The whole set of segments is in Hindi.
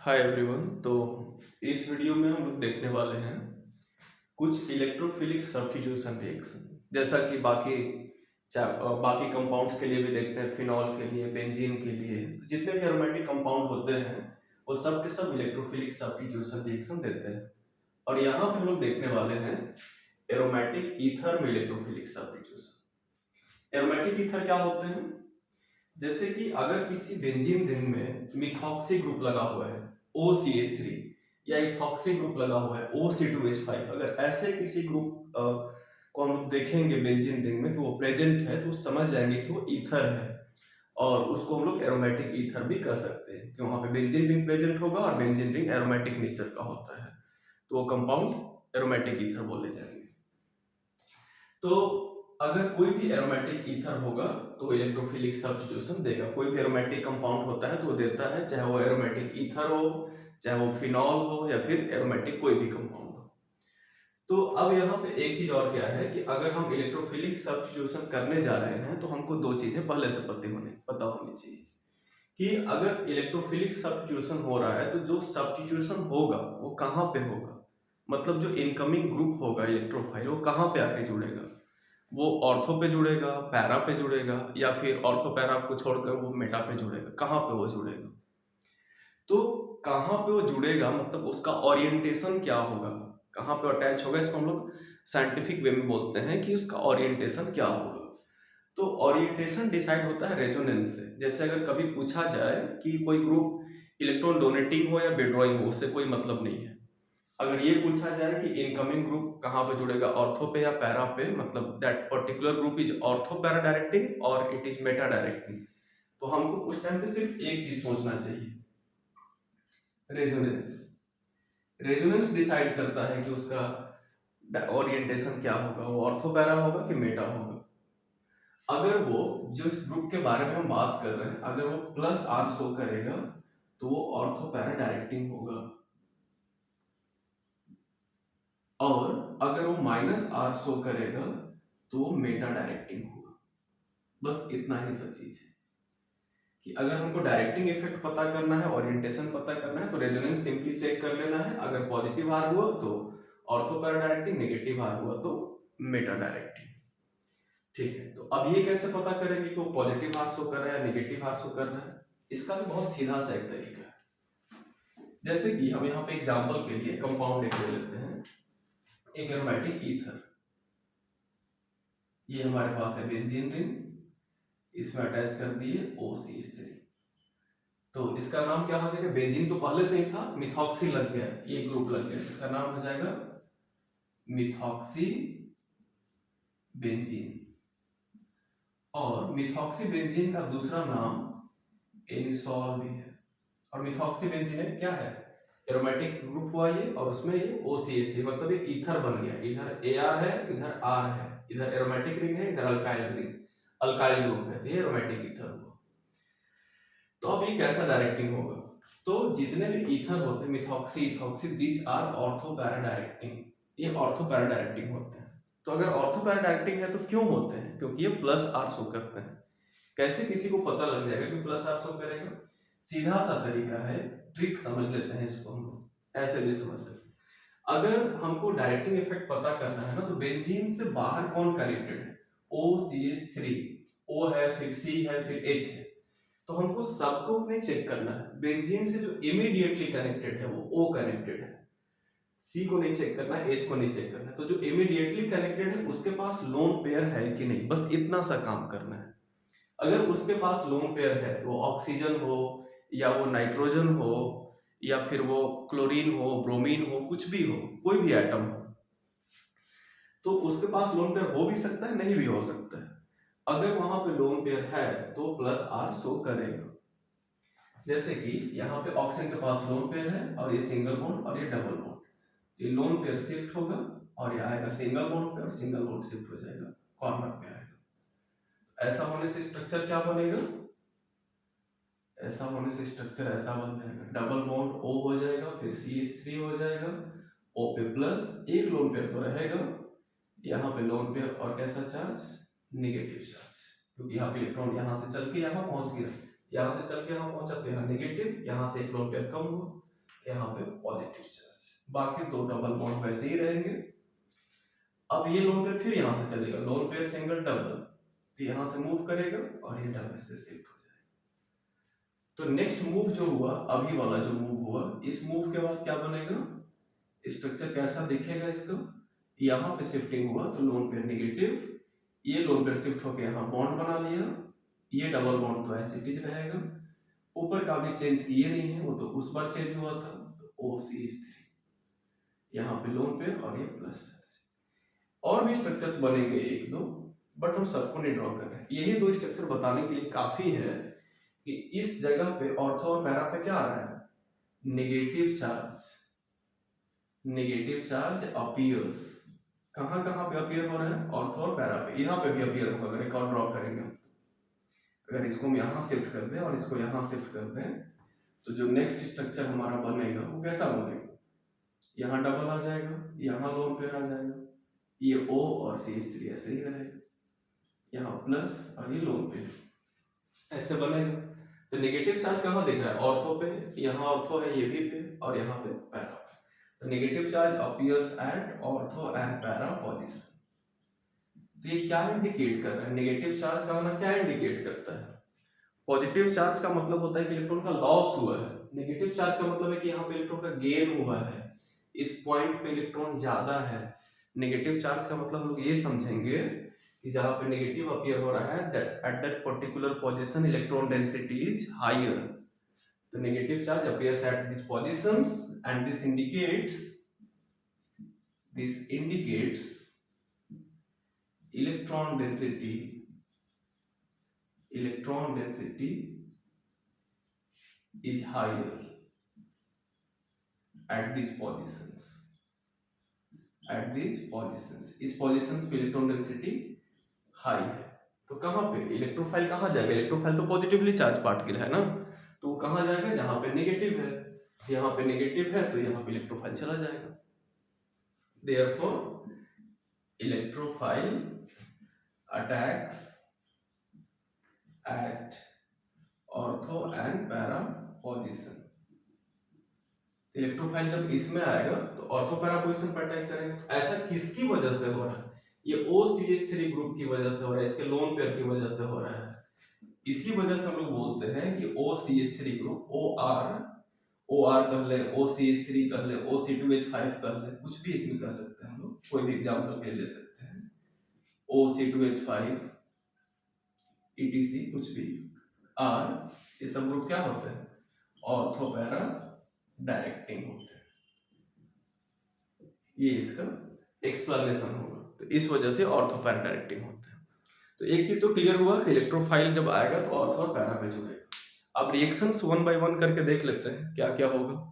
Hi everyone. तो इस वीडियो में हम लोग देखने वाले हैं कुछ इलेक्ट्रोफिलिक सब्स्टिट्यूशन रिएक्शन, जैसा कि बाकी कंपाउंड्स के लिए भी देखते हैं, फिनॉल के लिए, बेंजीन के लिए। जितने भी एरोमेटिक कंपाउंड होते हैं वो सब के सब इलेक्ट्रोफिलिक सब्स्टिट्यूशन रिएक्शन देते हैं। और यहाँ पे हम लोग देखने वाले हैं एरोमेटिक ईथर में इलेक्ट्रोफिलिक सब्स्टिट्यूशन। एरोमेटिक ईथर क्या होते हैं? जैसे कि अगर किसी बेंजीन रिंग में मिथॉक्सी ग्रुप लगा हुआ है OCH3, या इथॉक्सी ग्रुप लगा हुआ है OC2H5, अगर ऐसे किसी ग्रुप को हम देखेंगे बेंजीन रिंग में कि वो प्रेजेंट है तो समझ जाएंगे कि वो ईथर है। और उसको हम लोग एरोमेटिक ईथर भी कह सकते हैं कि वहां पे बेंजीन रिंग प्रेजेंट होगा और बेंजीन रिंग एरोमेटिक नेचर का होता है, तो वो कंपाउंड एरोमेटिक ईथर बोले जाएंगे। तो अगर कोई भी एरोमेटिक ईथर होगा तो इलेक्ट्रोफिलिक सब्स्टिट्यूशन देगा। कोई भी एरोमेटिक कंपाउंड होता है तो वो देता है, चाहे वो एरोमेटिक ईथर हो, चाहे वो फिनॉल हो, या फिर एरोमेटिक कोई भी कंपाउंड हो। तो अब यहाँ पे एक चीज और क्या है कि अगर हम इलेक्ट्रोफिलिक सब्स्टिट्यूशन करने जा रहे हैं तो हमको दो चीजें पहले से पता होनी चाहिए कि अगर इलेक्ट्रोफिलिक सब्स्टिट्यूशन हो रहा है तो जो सब्स्टिट्यूशन होगा वो कहाँ पे होगा। मतलब जो इनकमिंग ग्रुप होगा इलेक्ट्रोफाइल वो कहाँ पे आके जुड़ेगा। वो ऑर्थो पे जुड़ेगा, पैरा पे जुड़ेगा, या फिर ऑर्थो पैरा को छोड़कर वो मेटा पे जुड़ेगा। कहाँ पे वो जुड़ेगा? तो कहाँ पे वो जुड़ेगा मतलब उसका ओरिएंटेशन क्या होगा, कहाँ पे अटैच होगा, इसको हम लोग साइंटिफिक वे में बोलते हैं कि उसका ओरिएंटेशन क्या होगा। तो ओरिएंटेशन डिसाइड होता है रेजोनेंस से। जैसे अगर कभी पूछा जाए कि कोई ग्रुप इलेक्ट्रॉन डोनेटिंग हो या विड्रॉइंग हो, उससे कोई मतलब नहीं है। अगर ये पूछा जाए कि इनकमिंग ग्रुप कहाँ पे जुड़ेगा, ऑर्थो पे या पैरा पे, मतलब that particular group is ortho para directing और इट इज मेटा डायरेक्टिंग, तो हमको उस टाइम पे सिर्फ एक चीज सोचना चाहिए, रेजोनेंस। रेजोनेंस डिसाइड करता है कि उसका ओरिएंटेशन क्या होगा, वो ऑर्थो पैरा होगा कि मेटा होगा। अगर वो जिस ग्रुप के बारे में हम बात कर रहे हैं अगर वो प्लस आर शो करेगा तो वो ऑर्थो पैरा डायरेक्टिंग होगा, और अगर वो माइनस आर शो करेगा तो वो मेटा डायरेक्टिंग होगा। बस इतना ही सब चीज है कि अगर हमको डायरेक्टिंग इफेक्ट पता करना है, ओरिएंटेशन पता करना है, तो रेजोनेंस सिंपली चेक कर लेना है। अगर पॉजिटिव आर हुआ तो ortho para directing, negative R हुआ तो मेटा डायरेक्टिंग। ठीक है, तो अब ये कैसे पता करेंगे कि वो पॉजिटिव आर शो कर रहा है या नेगेटिव आर शो कर रहा है? इसका भी बहुत सीधा सा एक तरीका है। जैसे कि हम यहाँ पे एग्जांपल के लिए कंपाउंड एक ले लेते हैं, एक एरोमेटिक ईथर। ये हमारे पास है बेंजीन रिंग, इसमें अटैच कर दिए OCH3। तो इसका नाम क्या हो जाएगा? बेंजीन तो पहले से ही था, मिथॉक्सी लग गया, एक ग्रुप लग गया, इसका नाम हो जाएगा मिथॉक्सी बेंजीन। और मिथॉक्सी बेंजीन का दूसरा नाम एनिसोल भी है। और मिथॉक्सी बेंजीन क्या है? एरोमेटिक ग्रुप हुआ ये, और उसमें ये OCH3, मतलब ये ईथर बन गया। इधर AR है, इधर R है, इधर एरोमेटिक रिंग है, इधर अल्काइल रिंग, अल्काइल ग्रुप है, तो ये एरोमेटिक ईथर हुआ। तो अब ये कैसा डायरेक्टिंग होगा? तो जितने भी ईथर होते हैं, methoxy, ethoxy, these are ortho para directing. ये ऑर्थो पैरा डायरेक्टिंग होते हैं। तो अगर ऑर्थो पैरा डायरेक्टिंग है तो क्यों होते हैं? क्योंकि ये प्लस आर शो करते हैं। कैसे किसी को पता लग जाएगा कि प्लस आर शो करेगा? सीधा सा तरीका है, ट्रिक समझ लेते हैं इसको हम लोग, ऐसे भी समझ सकते हैं। अगर हमको डायरेक्टिंग इफेक्ट पता करना है ना, तो बेंजीन से बाहर कौन कनेक्टेड है? OCH3, O है, फिर C है, फिर H है। तो हमको सबको नहीं चेक करना है। बेंजीन से जो इमीडिएटली कनेक्टेड है वो O कनेक्टेड है, C को नहीं चेक करना है, H को नहीं चेक करना है। तो जो इमीडिएटली कनेक्टेड है उसके पास लोन पेयर है कि नहीं, बस इतना सा काम करना है। अगर उसके पास लोन पेयर है, वो ऑक्सीजन हो या वो नाइट्रोजन हो या फिर वो क्लोरीन हो, ब्रोमीन हो, कुछ भी हो, कोई भी एटम हो, तो उसके पास लोन पेयर हो भी सकता है, नहीं भी हो सकता है। अगर वहां पे लोन पेयर है तो प्लस आर शो करेगा। जैसे कि यहाँ पे ऑक्सीजन के पास लोन पेयर है और ये सिंगल बॉन्ड और ये डबल बॉन्ड, तो ये लोन पेयर शिफ्ट होगा और ये आएगा सिंगल बॉन्ड पे, और सिंगल बॉन्ड शिफ्ट हो जाएगा कॉर्नर पे आएगा। ऐसा होने से स्ट्रक्चर क्या बनेगा? ऐसा होने से स्ट्रक्चर ऐसा बन जाएगा, डबल बॉन्ड O हो जाएगा, फिर CH3 हो जाएगा, O पे प्लस, एक लोन पेयर तो रहेगा, यहाँ पे लोन पेयर और कैसा चार्ज? निगेटिव चार्ज, क्योंकि यहाँ पे इलेक्ट्रॉन यहाँ से चल के यहाँ पहुंच गया, यहाँ से चल के यहाँ पहुंचा तो यहाँ निगेटिव, यहाँ से एक लोन पेयर कम हुआ, यहाँ पे पॉजिटिव चार्ज, बाकी दो डबल बॉन्ड वैसे ही रहेंगे। अब ये लोन पेयर फिर यहाँ से चलेगा, लोन पेयर सिंगल डबल, तो यहाँ से मूव करेगा और ये डबल से शिफ्ट हो जाएगा। तो नेक्स्ट मूव जो हुआ, अभी वाला जो मूव हुआ, इस मूव के बाद क्या बनेगा, स्ट्रक्चर कैसा दिखेगा इसका, यहाँ पे शिफ्टिंग हुआ तो लोन पेयर नेगेटिव, ये लोन पेयर शिफ्ट होकर यहाँ बॉन्ड बना लिया, ये डबल बॉन्ड तो ऐसे ही रहेगा, ऊपर का भी चेंज किए नहीं है, वो तो उस बार चेंज हुआ था, OCH3 यहाँ पे लोन पेयर और ये प्लस। और भी स्ट्रक्चर्स बनेंगे एक दो, बट हम सबको नहीं ड्रॉ कर रहे हैं। यही दो स्ट्रक्चर बताने के लिए काफी है कि इस जगह पे ऑर्थो और पैरा पे क्या आ रहा है, negative charge. Negative charge appears कहाँ कहाँ पे अपीयर हो रहा है, ऑर्थो और पैरा पे, यहाँ पे भी अपीयर होगा। अगर एक और ड्रॉ करेंगे, अगर इसको हम यहाँ शिफ्ट कर दें और इसको यहाँ शिफ्ट कर दें, तो जो नेक्स्ट स्ट्रक्चर हमारा बनेगा वो कैसा बनेगा, यहाँ डबल आ जाएगा, यहाँ लोन पेयर आ जाएगा, ये O और CH3 ऐसे ही रहेगा, यहाँ प्लस और ये लोन पेयर ऐसे बनेगा। तो नेगेटिव चार्ज कहाँ दिख रहा है, ऑर्थो पे, यहाँ ऑर्थो है ये भी पे, और यहाँ पे पैरा पे। तो negative charge appears eight ortho and para position. तो ये क्या इंडिकेट कर रहा है, नेगेटिव चार्ज का होना क्या इंडिकेट करता है, पॉजिटिव चार्ज का मतलब होता है कि इलेक्ट्रॉन का लॉस हुआ है, नेगेटिव चार्ज का मतलब है कि यहाँ पे इलेक्ट्रॉन का गेन हुआ है, इस पॉइंट पे इलेक्ट्रॉन ज्यादा है। नेगेटिव चार्ज का मतलब हम लोग ये समझेंगे कि जहां पे नेगेटिव अपीयर हो रहा है, that at that particular position electron density is higher. तो negative charge appears at this positions and this indicates electron density is higher at these positions, इस पोजीशंस पे इलेक्ट्रॉन डेंसिटी हाई है। तो कहाँ पे इलेक्ट्रोफाइल कहाँ जाएगा, इलेक्ट्रोफाइल तो पॉजिटिवली चार्ज पार्टिकल है ना, तो वो कहाँ जाएगा, जहां पे नेगेटिव है, यहाँ पे नेगेटिव है तो यहाँ पे इलेक्ट्रोफाइल चला जाएगा। Therefore electrophile attacks at ortho and para position. Electrophile जब इसमें आएगा तो ऑर्थो पैरा पोजीशन पर अटैक करेगा। तो ऐसा किसकी वजह से हो रहा है, ये OCH3 ग्रुप की वजह से हो रहा है, इसके लोन पेयर की वजह से हो रहा है। इसी वजह से हम लोग बोलते हैं कि OCH3 ग्रुप, OR कह ले, OCH3 कह ले, OC2H5 कह ले, कुछ भी इसमें कह सकते हैं हम लोग, कोई भी एग्जांपल के ले सकते हैं, OC2H5 ETC कुछ भी, R, ये सब ग्रुप क्या होते हैं, ऑर्थो पैरा डायरेक्टिंग होते हैं। ये इसका एक्सप्लेनेशन होगा। तो इस वजह से ऑर्थो पैरा डायरेक्टिंग होते हैं। तो एक चीज तो क्लियर हुआ कि इलेक्ट्रोफाइल जब आएगा तो ऑर्थो और पैरा पे जुड़ेगा। अब रिएक्शंस 1 by 1 करके देख लेते हैं क्या क्या होगा।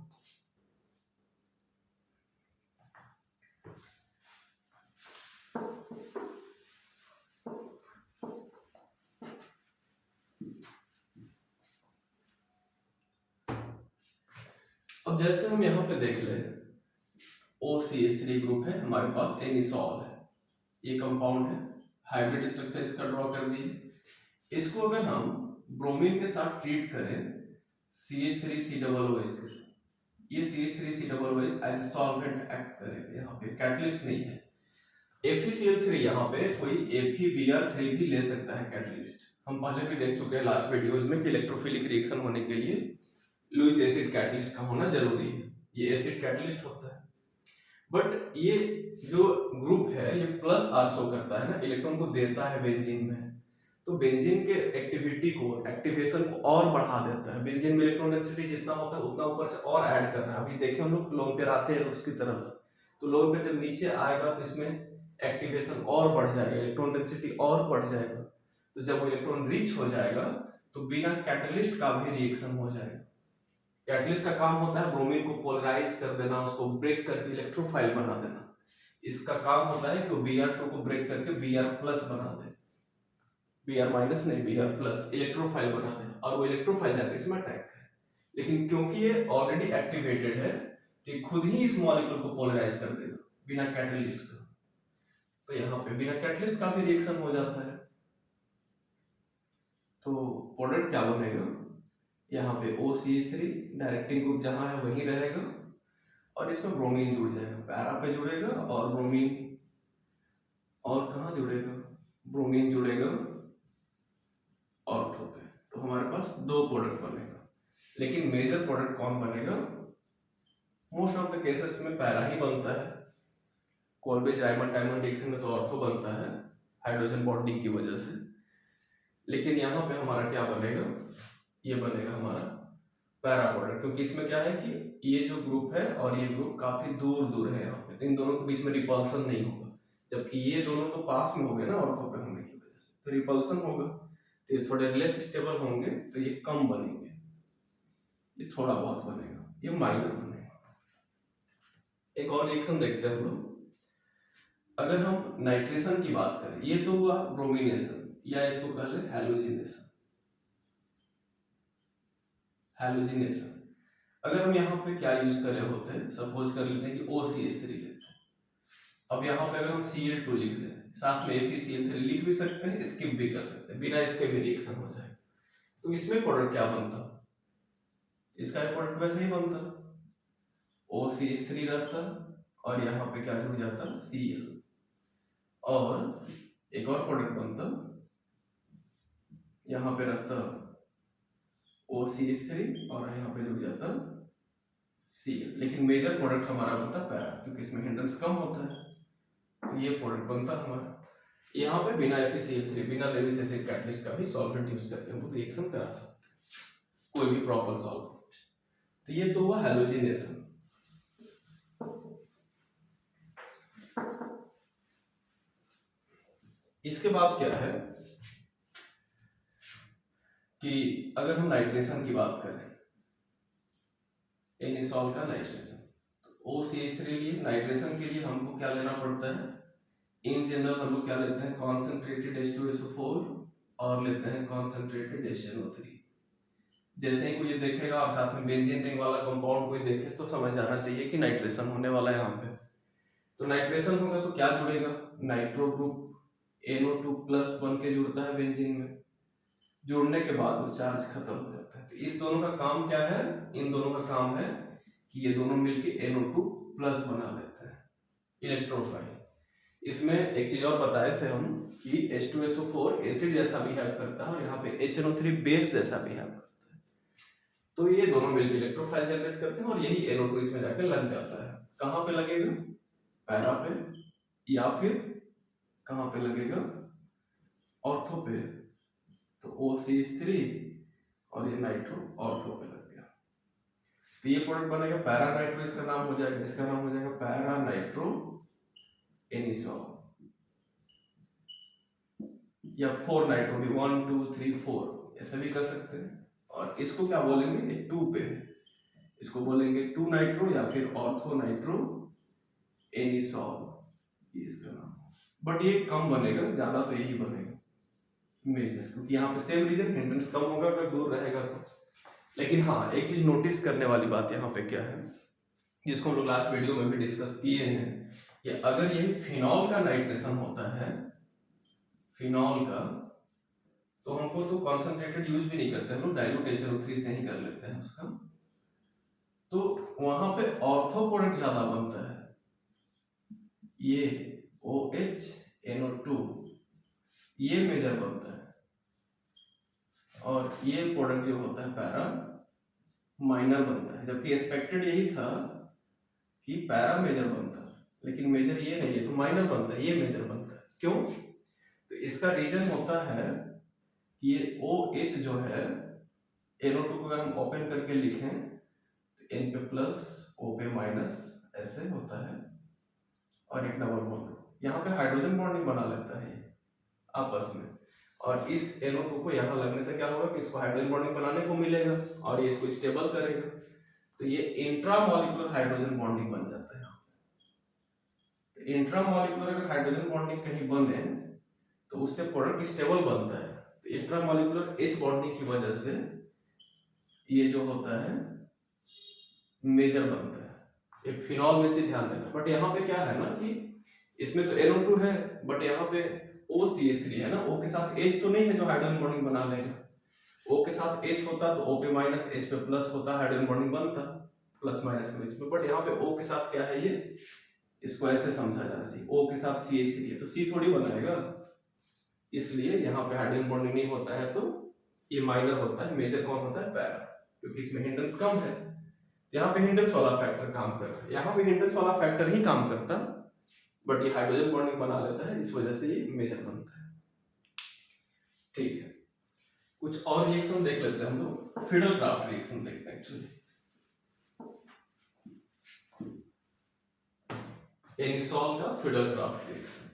अब जैसे हम यहाँ पे देख ले, OCH3 ग्रुप है हमारे पास, एनिसॉल है, ये कंपाउंड है, हाइब्रिड स्ट्रक्चर इसका ड्रॉ कर दिए। इसको अगर हम ब्रोमीन के साथ ट्रीट करें CH3COOH के साथ, ये CH3COOH एज सॉल्वेंट एक्ट करेगा, यहाँ पे कैटलिस्ट नहीं है। FeCl3 यहाँ पे कोई FeBr3 भी ले सकता है कैटलिस्ट, हम पहले भी देख चुके हैं लास्ट वीडियोज में कि इलेक्ट्रोफिलिक रिएक्शन होने के लिए लुईस एसिड कैटलिस्ट का होना जरूरी है, ये एसिड कैटलिस्ट होता है। बट ये जो ग्रुप है ये प्लस R शो करता है ना, इलेक्ट्रॉन को देता है बेंजीन में, तो बेंजीन के एक्टिविटी को, एक्टिवेशन को और बढ़ा देता है। बेंजीन में इलेक्ट्रॉन डेंसिटी जितना होता है उतना ऊपर से और ऐड कर रहा है। अभी देखिए हम लोग लोन पेयर आते हैं उसकी तरफ, तो लोन पेयर जब नीचे आएगा तो इसमें एक्टिवेशन और बढ़ जाएगा, इलेक्ट्रॉन डेंसिटी और बढ़ जाएगा। तो जब वो इलेक्ट्रॉन रीच हो जाएगा तो बिना कैटलिस्ट का भी रिएक्शन हो जाएगा। कैटलिस्ट का काम होता है ब्रोमीन को पोलराइज कर देना, उसको ब्रेक करके इलेक्ट्रोफाइल बना देना। इसका काम होता है कि वो Br2 को ब्रेक करके Br+ बना दे, Br- नहीं Br+, इलेक्ट्रोफाइल बना दे, और वो इलेक्ट्रोफाइल जाकर इसमें अटैक करे। लेकिन क्योंकि ये ऑलरेडी एक्टिवेटेड है तो खुद ही इस मॉलिक्यूल को पोलराइज कर देगा बिना कैटलिस्ट का। तो यहाँ पे बिना कैटलिस्ट का भी रिएक्शन हो जाता है। तो प्रोडक्ट क्या बनेगा, यहाँ पे OCH3 डायरेक्टिंग ग्रुप जहाँ है वहीं रहेगा और इसमें ब्रोमीन जुड़ जाएगा, पैरा पे जुड़ेगा और ब्रोमीन, और कहाँ जुड़ेगा, ब्रोमीन जुड़ेगा ऑर्थो पे। तो हमारे पास दो प्रोडक्ट बनेगा, लेकिन मेजर प्रोडक्ट कौन बनेगा? मोस्ट ऑफ द केसेस में पैरा ही बनता है। कोल्बेज रायमंड डायमंड रिएक्शन में तो ऑर्थो बनता है हाइड्रोजन बॉन्डिंग की वजह से, लेकिन यहाँ पे हमारा क्या बनेगा? ये बनेगा हमारा पैरा प्रोडक्ट, क्योंकि इसमें क्या है कि ये जो ग्रुप है और ये ग्रुप काफी दूर दूर है यहाँ पे, तो इन दोनों के बीच में रिपल्सन नहीं होगा, जबकि ये दोनों तो पास में हो गए ना ऑर्थो पे होने की वजह से, तो रिपल्सन होगा, तो ये थोड़े लेस स्टेबल होंगे, तो ये कम बनेंगे, ये थोड़ा बहुत बनेगा, ये माइनर बनेगा। एक और रिएक्शन देखते हैं हम लोग। अगर हम नाइट्रेशन की बात करें, ये तो हुआ ब्रोमिनेशन या इसको कह ले हैलोजिनेशन। हैलोजिनेशन अगर हम यहाँ पे क्या यूज कर रहे होते हैं, सपोज कर लेते हैं कि OCH3 लेते हैं। अब यहाँ पे अगर हम Cl2 लिख दें, साथ में FeCl3 लिख भी सकते हैं, स्किप भी कर सकते हैं, बिना इसके भी रिएक्शन हो जाए। तो इसमें प्रोडक्ट क्या बनता? इसका प्रोडक्ट वैसे ही बनता, OCH3 रहता और यहाँ पे क्या जुड़ जाता? Cl, और एक और प्रोडक्ट बनता, यहाँ पे रहता OCH3 और यहाँ पे जुड़ जाता Cl, लेकिन मेजर प्रोडक्ट हमारा बनता पैरा, क्योंकि इसमें हिंड्रेंस कम होता है, तो ये प्रोडक्ट बनता हमारा। यहाँ पे बिना FeCl3, बिना लेविस एसिड कैटलिस्ट का भी सॉल्वेंट यूज करके हम लोग रिएक्शन करा सकते हैं, कोई भी प्रॉपर सॉल्वेंट। तो ये तो हुआ हैलोजिनेशन। इसके बाद क्या है कि अगर हम नाइट्रेशन की बात करें, एनिसॉल का नाइट्रेशन, OCH3 लिए नाइट्रेशन के लिए हमको क्या लेना पड़ता है? इन जनरल हम लोग क्या लेते हैं? कॉन्सेंट्रेटेड H2SO4 और लेते हैं कॉन्सेंट्रेटेड HNO3। जैसे ही कोई ये देखेगा और साथ में बेंजीन रिंग वाला कंपाउंड कोई देखे तो समझ जाना चाहिए कि नाइट्रेशन होने वाला है यहाँ पे। तो नाइट्रेशन होगा तो क्या जुड़ेगा? नाइट्रो ग्रुप NO2 प्लस बन के जुड़ता है बेंजीन में, जुड़ने के बाद वो चार्ज खत्म हो जाता है। तो इस दोनों का काम क्या है? इन दोनों का काम है कि ये दोनों मिलके NO2 प्लस बना लेते हैं, इलेक्ट्रोफाइल। इसमें एक चीज और बताए थे हम कि H2SO4 एसिड जैसा बिहेव करता है और यहाँ पे HNO3 बेस जैसा बिहेव करता है, तो ये दोनों मिलकर इलेक्ट्रोफाइल जनरेट करते हैं और यही NO2 इसमें जाकर लग जाता है। कहाँ पे लगेगा? पैरा पे, या फिर कहाँ पे लगेगा? ऑर्थो पे। तो OCH3 और ये नाइट्रो ऑर्थो पे लग गया, तो ये प्रोडक्ट बनेगा पैरा नाइट्रो, इसका नाम हो जाएगा, इसका नाम हो जाएगा पैरा नाइट्रो एनिसॉल, या 4 नाइट्रो भी, 1 2 3 4 ऐसे भी कर सकते हैं। और इसको क्या बोलेंगे? 2 पे, इसको बोलेंगे 2 नाइट्रो या फिर ऑर्थो नाइट्रो एनिसॉल, ये इसका नाम। बट ये कम बनेगा, ज्यादा तो यही बनेगा मेजर, क्योंकि यहाँ पे सेम रीजन, हिंड्रेंस कम होगा अगर दूर रहेगा तो। लेकिन हाँ, एक चीज नोटिस करने वाली बात यहाँ पे क्या है, जिसको हम लोग लास्ट वीडियो में भी डिस्कस किए हैं, कि अगर ये फिनॉल का नाइट्रेशन होता है, फिनॉल का, तो हमको तो कॉन्सेंट्रेटेड यूज भी नहीं करते, हम लोग डाइल्यूट HNO3 से ही कर लेते हैं उसका, तो वहां पे ऑर्थो प्रोडक्ट ज्यादा बनता है, ये OH NO2 ये मेजर बनता है, और ये प्रोडक्ट जो होता है पैरा माइनर बनता है, जबकि एक्सपेक्टेड यही था कि पैरा मेजर बनता है, लेकिन मेजर ये नहीं है, तो माइनर बनता है, ये मेजर बनता है। क्यों? तो इसका रीजन होता है कि ये OH जो है, NO2 को अगर हम ओपन करके लिखें तो N पे प्लस O पे माइनस ऐसे होता है, और एक डबल बॉन्ड यहाँ पे हाइड्रोजन बॉन्डिंग बना लेता है आपस में, और इस NO2 को यहाँ लगने से क्या होगा कि इसको हाइड्रोजन बॉन्डिंग बनाने को मिलेगा और ये इसको स्टेबल करेगा, तो ये इंट्रामॉलिक्यूलर हाइड्रोजन बॉन्डिंग बन जाता है। तो इंट्रामॉलिक्यूलर अगर हाइड्रोजन बॉन्डिंग कहीं बने तो उससे प्रोडक्ट स्टेबल बनता है, तो इंट्रामॉलिक्यूलर H बॉन्डिंग की वजह से ये जो होता है मेजर बनता है। ये फिनॉल में चीज ध्यान देना। बट यहाँ पे क्या है ना कि इसमें तो NO2 है, बट यहाँ पे OCH3 है ना, O के साथ H तो नहीं है जो हाइड्रोजन बॉन्डिंग बना लेगा, O के साथ H होता तो O पे माइनस H पे प्लस होता, हाइड्रोजन बॉन्डिंग बनता प्लस माइनस के बीच में, बट यहाँ पे O के साथ क्या है, ये इसको ऐसे समझा जाना चाहिए, O के साथ CH3 है तो C थोड़ी बनाएगा, इसलिए यहाँ पे हाइड्रोजन बॉन्डिंग नहीं होता है, तो ये माइनर होता है, मेजर कौन होता है, पैरा, क्योंकि इसमें हिंड्रेंस कम है। यहाँ पे हिंड्रेंस वाला फैक्टर काम कर रहा है, यहाँ पे हिंड्रेंस वाला फैक्टर ही काम करता, बट ये हाइड्रोजन बॉन्डिंग बना लेता है, इस वजह से ये मेजर बनता है। ठीक है, कुछ और रिएक्शन देख लेते हैं हम लोग, फिडल-क्राफ्ट रिएक्शन देखते हैं एक्चुअली। एनिसॉल का फिडल-क्राफ्ट रिएक्शन,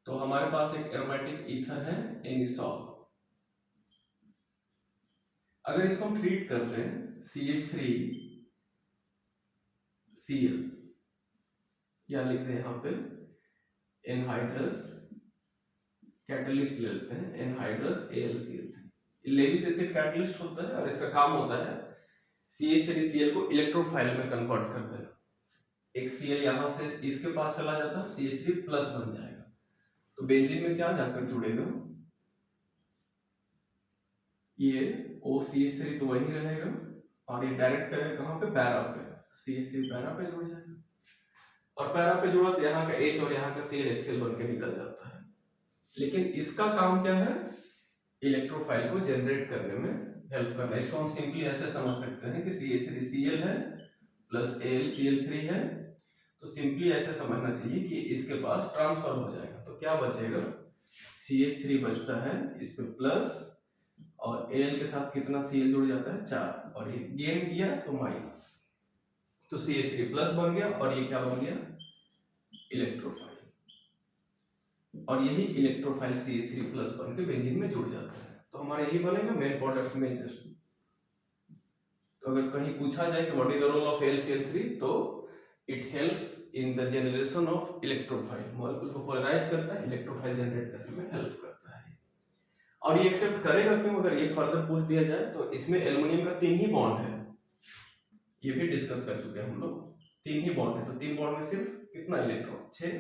तो हमारे पास एक एरोमेटिक ईथर है एनिसॉल, अगर इसको हम ट्रीट करते हैं CH3Cl, या लिखते हैं यहाँ पे एनहाइड्रस, कैटलिस्ट ले लेते हैं anhydrous AlCl3, Lewis acid catalyst होता है और इसका काम होता है CH3Cl को इलेक्ट्रोफाइल में कन्वर्ट कर देना। एक Cl यहाँ से इसके पास चला जाता है, CH3 प्लस बन जाएगा, तो बेंजीन में क्या जाकर जुड़ेगा, ये OCH3 तो वही रहेगा और ये डायरेक्ट करेगा कहाँ पे, पैरा पे, CH3 पैरा पे जुड़ जाएगा, और पैरा पे जुड़ा तो यहाँ का H और यहाँ का Cl HCl बन के निकल जाता है। लेकिन इसका काम क्या है, इलेक्ट्रोफाइल को जनरेट करने में हेल्प करना। इसको हम सिंपली ऐसे समझ सकते हैं कि CH3Cl है प्लस AlCl3 है, तो सिंपली ऐसे समझना चाहिए कि इसके पास ट्रांसफर हो जाएगा, तो क्या बचेगा, CH3 बचता है, इस पे प्लस और Al के साथ कितना Cl जुड़ जाता है, 4, और ये गेन किया तो माइनस, तो CH3 प्लस बन गया और ये क्या बन गया, इलेक्ट्रोफाइल, और यही इलेक्ट्रोफाइल CH3 प्लस बन के बेंजीन में जुड़ जाता है, तो हमारा यही बनेगा मेन प्रोडक्ट मेजर। तो अगर कहीं पूछा जाए कि what is the role of AlCl3, तो it helps in the generation of electrophile, molecule को पोलराइज करता है, इलेक्ट्रोफाइल जनरेट करने में हेल्प करता है, और ये एक्सेप्ट करेगा क्यों, अगर ये फर्दर पूछ दिया जाए तो इसमें एल्युमिनियम का 3 ही बॉन्ड है, ये भी डिस्कस कर चुके हैं हम लोग, 3 ही बॉन्ड है, तो 3 बॉन्ड में सिर्फ कितना इलेक्ट्रॉन, 6,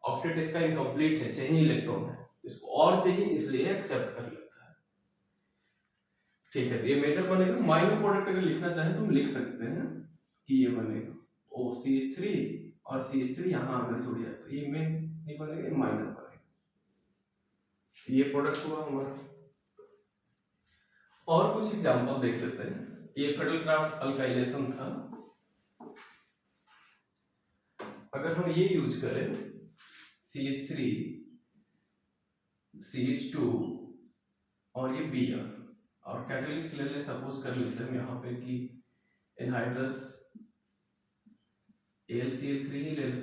ऑक्टेट इसका इनकम्प्लीट है, 6 ही इलेक्ट्रॉन है, इसको और चाहिए इसलिए एक्सेप्ट कर लेता है। ठीक है, तो ये मेजर बनेगा। माइनर प्रोडक्ट अगर लिखना चाहे तो हम लिख सकते हैं कि ये बनेगा OCH3 और CH3 यहाँ अगर जुड़ जाए तो ये मेन नहीं बनेगा, ये माइनर बनेगा, ये प्रोडक्ट हुआ हमारा। और कुछ एग्जांपल देख लेते हैं, ये फिडल-क्राफ्ट अल्काइलेशन था, अगर हम ये यूज करें CH3 CH2 और ये Br, और कैटलिस्ट ले ले, सपोज कर लेते हैं यहाँ पे कि एनहाइड्रस AlCl3 ही ले ले,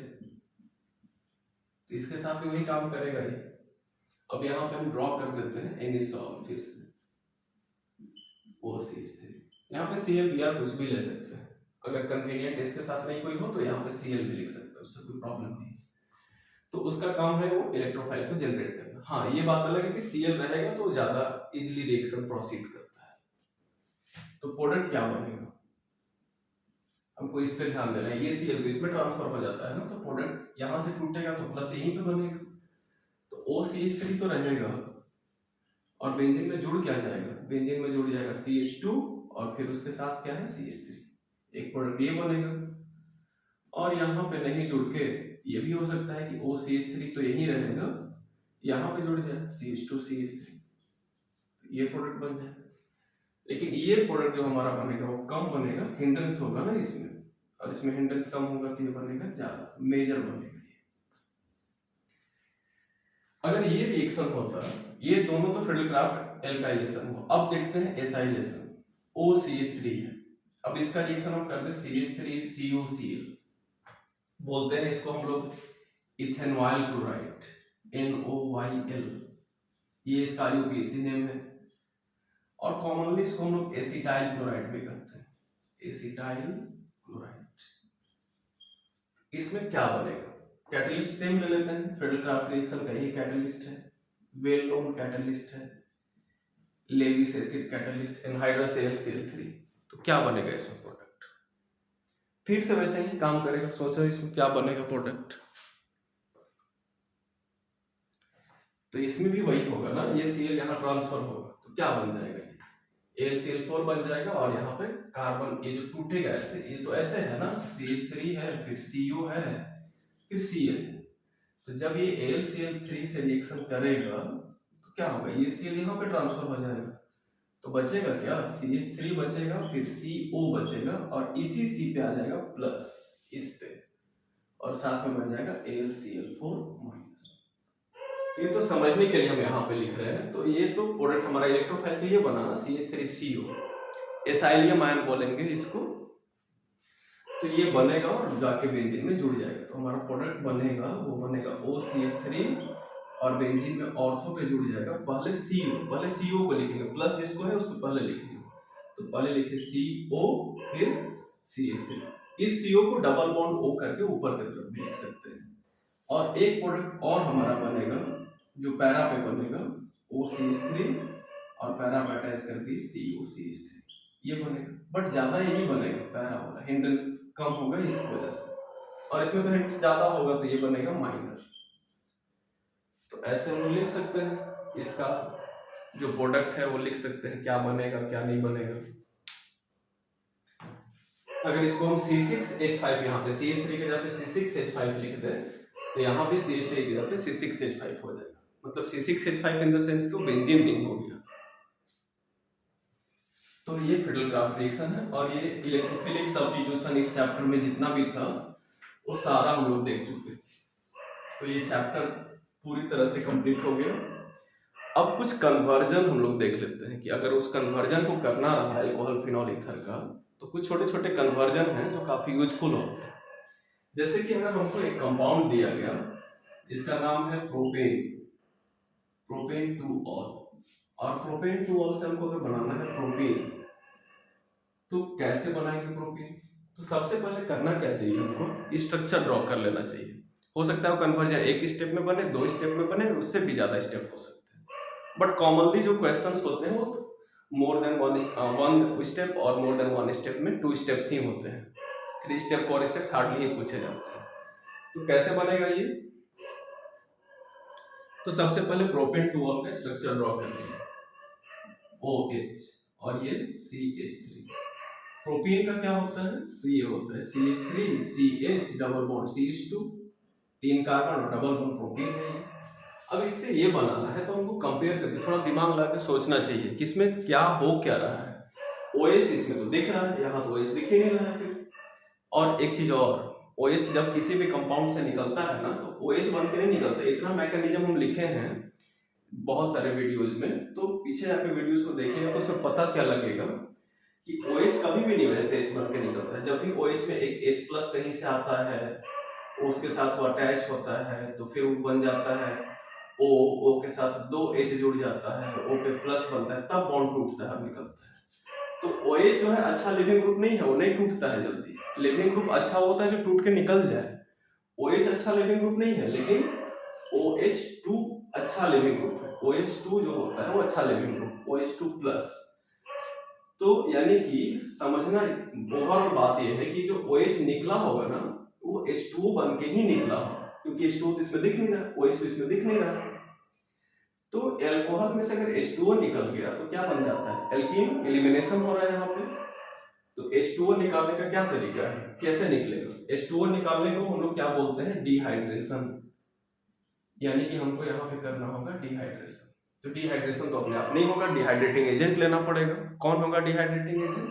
तो इसके साथ भी वही काम करेगा ये। अब यहाँ पे हम ड्रॉ कर देते हैं एनिसॉल, फिर से OCH3, यहाँ पे Cl Br कुछ भी ले सकते हैं, अगर कन्वीनियंट इसके साथ नहीं कोई हो तो यहाँ पे Cl भी लिख सकते हैं, उससे कोई प्रॉब्लम नहीं। तो उसका काम है वो इलेक्ट्रोफाइल को जनरेट करना। हाँ, ये बात अलग है कि Cl रहेगा तो ज्यादा इजीली रिएक्शन प्रोसीड करता है। तो प्रोडक्ट क्या बनेगा, हमको इस पे ध्यान देना है, ये Cl तो इसमें ट्रांसफर हो जाता है ना, तो प्रोडक्ट यहाँ से टूटेगा तो प्लस यहीं पे बनेगा, तो OCH3 तो रहेगा और बेंजीन में जुड़ क्या जाएगा, बेंजीन में जुड़ जाएगा CH2 और फिर उसके साथ क्या है CH3, एक प्रोडक्ट ये बनेगा। और यहाँ पे नहीं जुड़ के ये भी हो सकता है कि OCH3 तो यही रहेगा, यहाँ पे जुड़ जाए CH2 CH3, ये प्रोडक्ट बन जाए। लेकिन ये प्रोडक्ट जो हमारा बनेगा वो कम बनेगा, हिंड्रेंस होगा ना इसमें, और इसमें हिंड्रेंस कम होगा तो ये बनेगा ज्यादा, मेजर बनेगा। अगर ये रिएक्शन होता, ये दोनों तो फिडल-क्राफ्ट एल्काइलेशन हुआ, अब देखते हैं एसाइलेशन, OCH3 है, अब इसका रिएक्शन हम करते हैं CH3CuCl, बोलते हैं इसको हम लोग इथेनॉइल क्लोराइड, NOYL, ये इसका IUPAC नेम है, और कॉमनली इसको हम लोग एसिटाइल क्लोराइड भी कहते हैं, एसिटाइल क्लोराइड। इसमें क्या बनेगा, कैटलिस्ट सेम ले लेते हैं, फिडल-क्राफ्ट रिएक्शन का यही कैटलिस्ट है, वेल नोन कैटलिस्ट है, Lewis acid catalyst, anhydrous AlCl3, तो क्या बनेगा इसमें प्रोडक्ट, फिर से वैसे ही काम करेगा, सोचो इसमें क्या बनेगा प्रोडक्ट, तो इसमें भी वही होगा ना, ये Cl यहाँ ट्रांसफर होगा, तो क्या बन जाएगा, AlCl4 बन जाएगा। और यहाँ पे कार्बन ये जो टूटेगा ऐसे, ये तो ऐसे है ना, CH3 है, फिर CO है, फिर Cl है। तो जब ये AlCl3 से रिएक्शन करेगा तो क्या होगा, ये Cl यहाँ पे ट्रांसफर हो जाएगा, तो बचेगा क्या, CH3 बचेगा, फिर CO बचेगा, और इसी C पे आ जाएगा प्लस इस पे, और साथ में बन जाएगा AlCl4-। ये तो समझने के लिए हम यहाँ पे लिख रहे हैं। तो ये तो प्रोडक्ट हमारा इलेक्ट्रोफाइल के लिए बना ना, CH3CO, एसाइलियम आयन बोलेंगे इसको। तो ये बनेगा और जाके बेंजीन में जुड़ जाएगा, तो हमारा प्रोडक्ट बनेगा, वो बनेगा OCH3 और बेंजीन में ऑर्थो पे जुड़ जाएगा। पहले CO को लिखेंगे, प्लस जिसको है उसको पहले लिखेंगे, तो पहले लिखे CO फिर CH3। इस CO को डबल बॉन्ड O करके ऊपर की तरफ भी लिख सकते हैं। और एक प्रोडक्ट और हमारा बनेगा जो पैरा पे बनेगा, OCH3 और पैरा पे अटैच कर दी COCH3, ये बनेगा। बट ज्यादा यही बनेगा, पैरा वाला हिंड्रेंस कम होगा इस वजह से, और इसमें तो हिंट्स ज्यादा होगा तो ये बनेगा माइनर। तो ऐसे हम लिख सकते हैं, इसका जो प्रोडक्ट है वो लिख सकते हैं, क्या बनेगा क्या नहीं बनेगा। अगर इसको हम C6H5 यहाँ पे CH3 के जगह पे C6H5 लिख दें, तो यहाँ भी CH3 की जगह पे C6H5 हो जाएगा, मतलब C6H5 इन द सेंस कि बेंजीन रिंग हो गया। तो ये फिडल-क्राफ्ट रिएक्शन है, और ये इलेक्ट्रोफिलिक सब्स्टिट्यूशन इस चैप्टर में जितना भी था वो सारा हम लोग देख चुके। तो ये चैप्टर पूरी तरह से कंप्लीट हो गया। अब कुछ कन्वर्जन हम लोग देख लेते हैं कि अगर उस कन्वर्जन को करना रहा अल्कोहल फिनॉल ईथर का, तो कुछ छोटे छोटे कन्वर्जन हैं जो काफी यूजफुल होते हैं। जैसे कि अगर हमको एक कंपाउंड दिया गया, इसका नाम है प्रोपेन 2ऑल, और प्रोपेन 2ऑल से हमको अगर बनाना है प्रोपेन, तो कैसे बनाएंगे प्रोपेन। तो सबसे पहले करना क्या चाहिए, हमको स्ट्रक्चर ड्रॉ कर लेना चाहिए। हो सकता है वो कन्वर्जन एक स्टेप में बने, 2 स्टेप में बने, उससे भी ज्यादा स्टेप हो सकते हैं। बट कॉमनली जो क्वेश्चंस होते हैं वो मोर देन वन स्टेप और मोर देन वन स्टेप में 2 स्टेप्स ही होते हैं। 3 स्टेप 4 स्टेप्स हार्डली ही पूछे जाते हैं। तो कैसे बनेगा ये, तो सबसे पहले प्रोपेन 2ऑल का स्ट्रक्चर ड्रॉ कर लीजिए, OH और ये CH3। प्रोपेन का क्या होता है, तो ये होता है CH3 CH double bond CH2, 3 carbon और डबल बॉन्ड प्रोपेन है ये। अब इससे ये बनाना है तो हमको कंपेयर करके थोड़ा दिमाग लगा के सोचना चाहिए कि इसमें क्या हो क्या रहा है। OH इसमें तो दिख रहा है, यहाँ तो OH दिख ही नहीं रहा है फिर। और एक चीज और, OH जब किसी भी कंपाउंड से निकलता है ना, तो OH बन के नहीं निकलता। इतना मैकेनिज्म हम लिखे हैं बहुत सारे वीडियोज में, तो पीछे जाके वीडियोज को देखेंगे तो उसमें पता क्या लगेगा कि OH कभी भी नहीं वैसे H बन के निकलता है। जब भी OH में एक H प्लस कहीं से आता है, उसके साथ वो अटैच होता है, तो फिर वो बन जाता है O के साथ 2 H जुड़ जाता है, O पे प्लस बनता है, तब बॉन्ड टूटता है, निकलता है। तो OH जो है अच्छा लिविंग ग्रुप नहीं है, वो नहीं टूटता है जल्दी। लिविंग ग्रुप अच्छा होता है जो टूट के निकल जाए। OH अच्छा लिविंग ग्रुप नहीं है, लेकिन OH2 अच्छा लिविंग ग्रुप है। OH2 जो होता है वो अच्छा लिविंग ग्रुप, OH2 प्लस। तो यानी कि समझना ओवरऑल बात यह है कि जो OH निकला होगा ना, वो H2O बन के ही निकला होगा, क्योंकि H2O तो इसमें दिख नहीं रहा, OH तो इसमें दिख नहीं रहा। तो एल्कोहल में से अगर H2O निकल गया तो क्या बन जाता है, एल्कीन एलिमिनेशन हो रहा है यहाँ पे। तो H2O निकालने का क्या तरीका है, कैसे निकलेगा, H2O निकालने को हम लोग क्या बोलते हैं, डिहाइड्रेशन। यानी कि हमको यहाँ पे करना होगा डिहाइड्रेशन। तो डिहाइड्रेशन तो अपने आप नहीं होगा, डिहाइड्रेटिंग एजेंट लेना पड़ेगा। कौन होगा डिहाइड्रेटिंग एजेंट,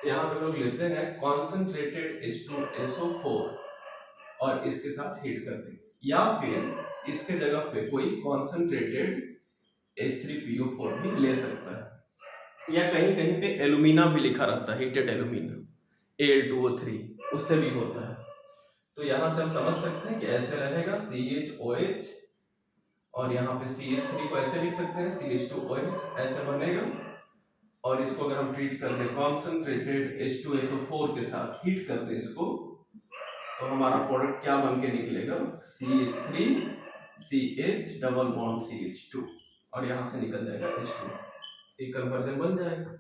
तो यहाँ पे लोग लेते हैं कॉन्सेंट्रेटेड H2SO4 और इसके साथ हीट कर देंगे, या फिर इसके जगह पे कोई कॉन्सेंट्रेटेड H3PO4 भी ले सकता है, या कहीं कहीं पे एल्यूमिना भी लिखा रहता है, हीटेड एल्यूमिना Al2O3, उससे भी होता है। तो यहाँ से हम समझ सकते हैं कि ऐसे रहेगा CHOH, और यहाँ पे CH3 को ऐसे लिख सकते हैं CH2OH, ऐसे बनेगा। और इसको अगर हम ट्रीट कर दें कॉन्सेंट्रेटेड H2SO4 के साथ, हीट कर दें इसको, तो हमारा प्रोडक्ट क्या बन के निकलेगा, CH3 CH double bond CH2, और यहाँ से निकल जाएगा H2, एक कन्वर्जन बन जाएगा।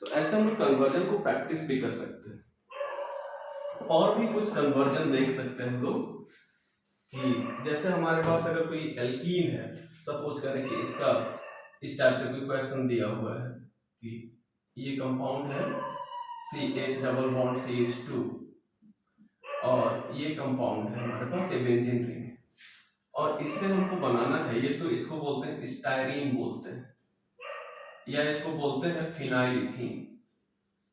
तो ऐसे हम लोग कन्वर्जन को प्रैक्टिस भी कर सकते हैं। और भी कुछ कन्वर्जन देख सकते हैं हम लोग कि जैसे हमारे पास अगर कोई एल्कीन है, सपोज करें कि इसका इस टाइप से कोई क्वेश्चन दिया हुआ है कि ये कंपाउंड है CH डबल बॉन्ड CH2 और ये कंपाउंड है हमारे पास, ये बेंजीन रिंग है और इससे हमको बनाना है ये, तो इसको बोलते हैं स्टायरीन बोलते हैं, या इसको बोलते हैं फिनाइल इथीन।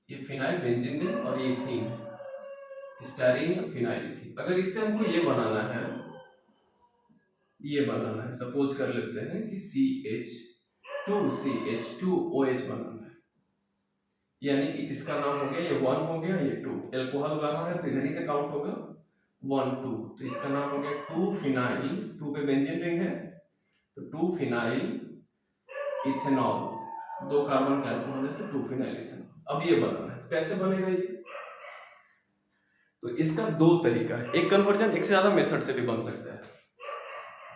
ये फिनाइल बेंजीन रिंग और ये इथीन है, स्टायरीन या फिनाइल इथीन। अगर इससे हमको ये बनाना है, ये बनाना है, सपोज कर लेते हैं कि CH2CH2OH बनाना है, यानी कि इसका नाम हो गया, ये 1 हो गया, ये 2, एल्कोहल रहा है तो इधर ही से काउंट होगा 1 2, तो इसका नाम हो गया 2 फिनाइल, 2 पे बेंजीन रिंग है तो 2 फिनाइल इथेनॉल, 2 कार्बन का एल्कोहल है तो 2 फिनाइल इथेनॉल। अब ये बनाना है, कैसे बनेगा ये? तो इसका दो तरीका है, एक कन्वर्जन एक से ज्यादा मेथड से भी बन सकता है।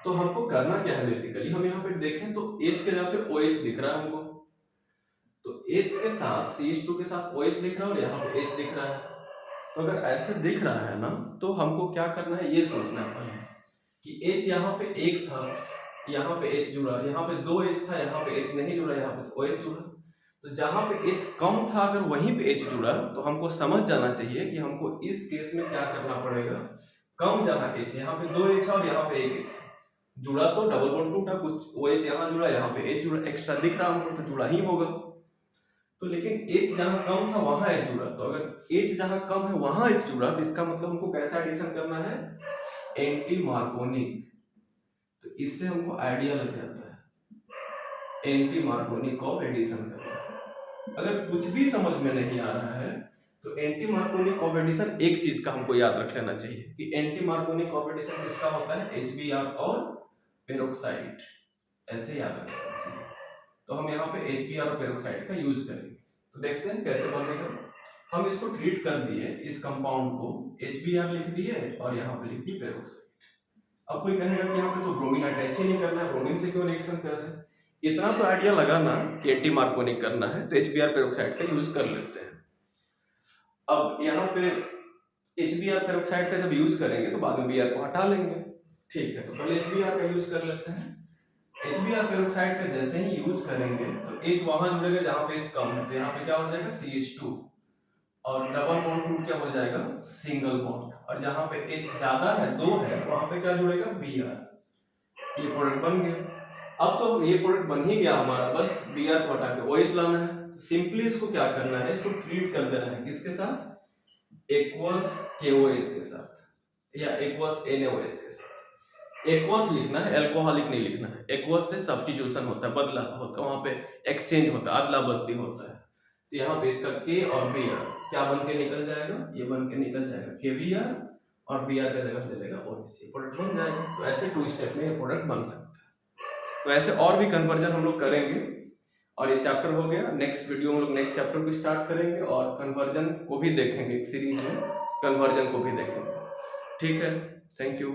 तो हमको करना क्या है, बेसिकली हम यहाँ पे देखें तो H के जगह पे OH दिख रहा है हमको, तो H के साथ CH2 के साथ OH दिख रहा है और यहाँ पे H दिख रहा है। तो अगर ऐसे दिख रहा है ना, तो हमको क्या करना है ये सोचना है पहले कि H यहाँ पे एक था, यहाँ पे H जुड़ा, यहाँ पे 2 H था, यहाँ पे H नहीं जुड़ा, यहाँ पे तो OH जुड़ा। तो जहाँ पे H कम था अगर वहीं पे H जुड़ा तो हमको समझ जाना चाहिए कि हमको इस केस में क्या करना पड़ेगा, कम जहाँ H, यहाँ पे 2 H है और यहाँ पे 1 H जुड़ा तो डबल बॉन्ड टूटा, कुछ OH यहाँ जुड़ा, यहाँ पे H जुड़ा, एक्स्ट्रा दिख रहा हमको तो जुड़ा ही होगा। तो लेकिन H जहाँ कम था वहां H जुड़ा, तो अगर H जहाँ कम है वहां H जुड़ा तो इसका मतलब हमको कैसा एडिशन करना है, एंटी मार्कोनिक। तो इससे हमको आइडिया लग जाता है एंटी मार्कोनिक ऑफ एडिशन करना। अगर कुछ भी समझ में नहीं आ रहा है तो एंटी मार्कोनिक ऑफ एडिशन एक चीज का हमको याद रख लेना चाहिए कि एंटी मार्कोनिक ऑफ एडिशन किसका होता है, HBr और पेरोक्साइड, ऐसे याद रखना चाहिए। तो हम यहाँ पे HBr और पेरोक्साइड का यूज करेंगे। तो देखते हैं कैसे बनेगा। हम इसको ट्रीट कर दिए, इस कंपाउंड को HBr लिख दिए और यहाँ पे लिख दी पेरोक्साइड। अब कोई कहेगा कि यहाँ पे तो ब्रोमीन अटैच ही नहीं करना है, ब्रोमीन से क्यों रिएक्शन कर रहे हैं? इतना तो आइडिया लगा ना कि एंटी मार्कोनिक करना है तो HBr पेरोक्साइड का यूज कर लेते हैं। अब यहाँ पे HBr पेरोक्साइड का जब यूज करेंगे तो बाद में Br को हटा लेंगे, ठीक है। तो पहले HBr का यूज कर लेते हैं। HBr पेरोक्साइड का जैसे ही यूज करेंगे तो H वहां जुड़ेगा जहां पे H कम है, तो यहाँ पे क्या हो जाएगा CH2 और डबल बॉन्ड टूट क्या हो जाएगा, सिंगल बॉन्ड, और जहां पे H ज्यादा है 2 है वहां पे क्या जुड़ेगा Br, ये प्रोडक्ट बन गया। अब तो ये प्रोडक्ट बन ही गया हमारा, बस Br को हटा के OH लाना है। सिंपली इसको क्या करना है, इसको ट्रीट कर देना है किसके साथ, एक्वस KOH के साथ या एक्वस NaOH के साथ। एक्वस लिखना है, एल्कोहलिक नहीं लिखना है। एक्वस से सब्स्टिट्यूशन होता है, बदला होता है, वहां पे एक्सचेंज होता है, अदला बदली होता है। तो यहाँ पे इसका K और Br क्या बन के निकल जाएगा, ये बन के निकल जाएगा KBr और Br का जगह ले लेगा OH, प्रोडक्ट बन जाएगा। तो ऐसे 2 स्टेप में ये प्रोडक्ट बन सकता है। तो ऐसे और भी कन्वर्जन हम लोग करेंगे और ये चैप्टर हो गया। नेक्स्ट वीडियो में हम लोग नेक्स्ट चैप्टर को स्टार्ट करेंगे और कन्वर्जन को भी देखेंगे, एक सीरीज में कन्वर्जन को भी देखेंगे, ठीक है। Thank you.